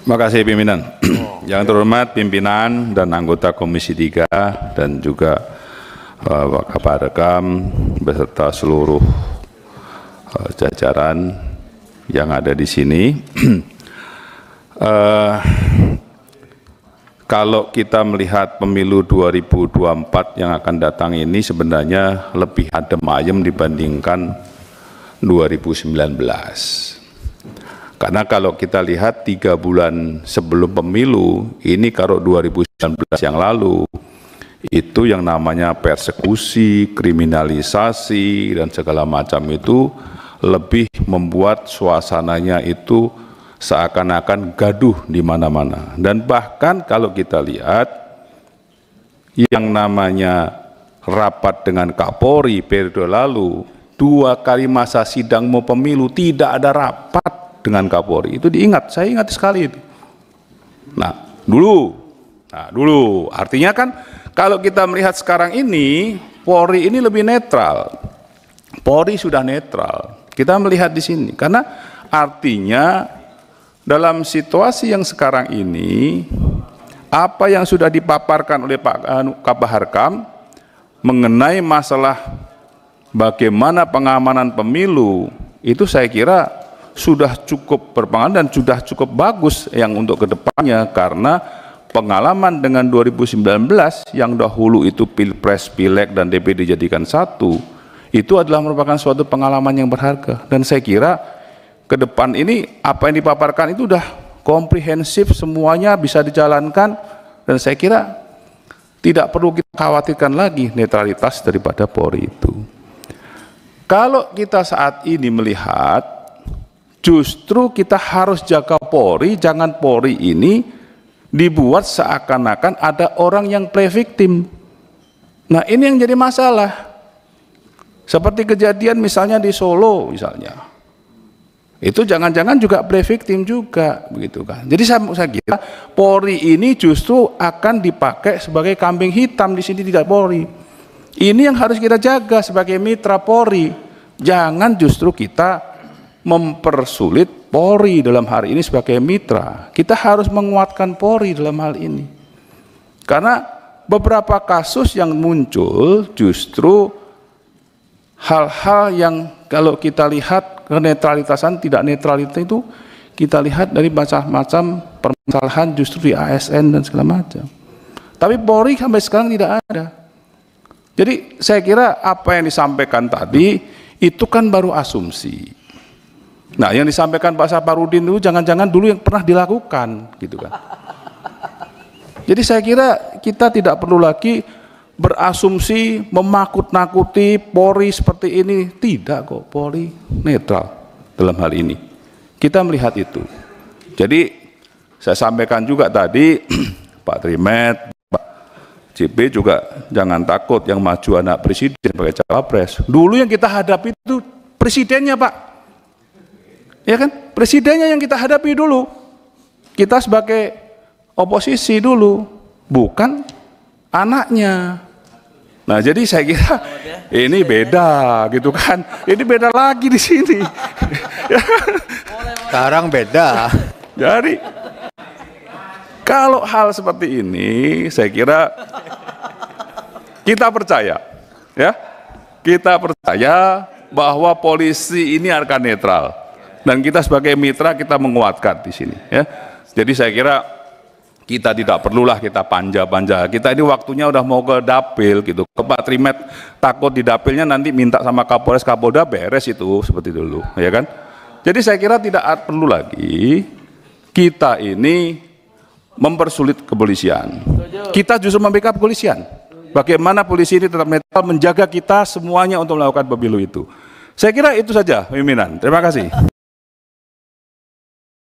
Terima kasih pimpinan. Yang terhormat pimpinan dan anggota Komisi 3 dan juga Pak Kabar Rekam beserta seluruh jajaran yang ada di sini. Kalau kita melihat pemilu 2024 yang akan datang ini sebenarnya lebih adem ayem dibandingkan 2019. Karena kalau kita lihat 3 bulan sebelum pemilu, ini kalau 2019 yang lalu, itu yang namanya persekusi, kriminalisasi, dan segala macam itu lebih membuat suasananya itu seakan-akan gaduh di mana-mana. Dan bahkan kalau kita lihat, yang namanya rapat dengan Kapolri periode lalu, 2 kali masa sidang mau pemilu, tidak ada rapat dengan Kapolri. Itu diingat, saya ingat sekali itu. Nah dulu artinya kan kalau kita melihat sekarang ini Polri ini lebih netral. Polri sudah netral. Kita melihat di sini karena artinya dalam situasi yang sekarang ini apa yang sudah dipaparkan oleh Pak Kabar Rekam mengenai masalah bagaimana pengamanan pemilu itu saya kira sudah cukup berpengaruh dan sudah cukup bagus yang untuk kedepannya, karena pengalaman dengan 2019 yang dahulu itu Pilpres, Pileg, dan DPD dijadikan satu, itu adalah merupakan suatu pengalaman yang berharga. Dan saya kira ke depan ini apa yang dipaparkan itu sudah komprehensif, semuanya bisa dijalankan, dan saya kira tidak perlu kita khawatirkan lagi netralitas daripada Polri itu. Kalau kita saat ini melihat justru kita harus jaga Polri, jangan Polri ini dibuat seakan-akan ada orang yang play victim. Nah ini yang jadi masalah. Seperti kejadian misalnya di Solo misalnya. Itu jangan-jangan juga play victim juga, begitu kan. Jadi saya kira Polri ini justru akan dipakai sebagai kambing hitam di sini, tidak Polri. Ini yang harus kita jaga sebagai mitra Polri. Jangan justru kita mempersulit Polri dalam hari ini sebagai mitra. Kita harus menguatkan Polri dalam hal ini. Karena beberapa kasus yang muncul justru hal-hal yang kalau kita lihat kenetralitasan tidak netralitas itu kita lihat dari macam-macam permasalahan justru di ASN dan segala macam. Tapi Polri sampai sekarang tidak ada. Jadi saya kira apa yang disampaikan tadi itu kan baru asumsi. Nah, yang disampaikan Pak Saparudin itu jangan-jangan dulu yang pernah dilakukan, gitu kan. Jadi saya kira kita tidak perlu lagi berasumsi, memakut-nakuti Polri seperti ini. Tidak kok, Polri netral dalam hal ini. Kita melihat itu. Jadi saya sampaikan juga tadi, Pak Trimet, Pak JP juga jangan takut yang maju anak presiden sebagai cawapres. Dulu yang kita hadapi itu presidennya, Pak. Ya kan, presidennya yang kita hadapi dulu. Kita sebagai oposisi dulu, bukan anaknya. Nah, jadi saya kira ini beda, gitu kan? Ini beda lagi di sini. Sekarang beda. Jadi kalau hal seperti ini, saya kira kita percaya, ya, kita percaya bahwa polisi ini akan netral. Dan kita sebagai mitra kita menguatkan di sini, ya. Jadi saya kira kita tidak perlulah kita panja-panja. Kita ini waktunya udah mau ke dapil gitu. Ke Pak Trimet takut di dapilnya nanti minta sama Kapolres, Kapolda beres itu seperti dulu, ya kan? Jadi saya kira tidak perlu lagi kita ini mempersulit kepolisian. Kita justru membackup kepolisian. Bagaimana polisi ini tetap netral menjaga kita semuanya untuk melakukan pemilu itu. Saya kira itu saja pimpinan. Terima kasih.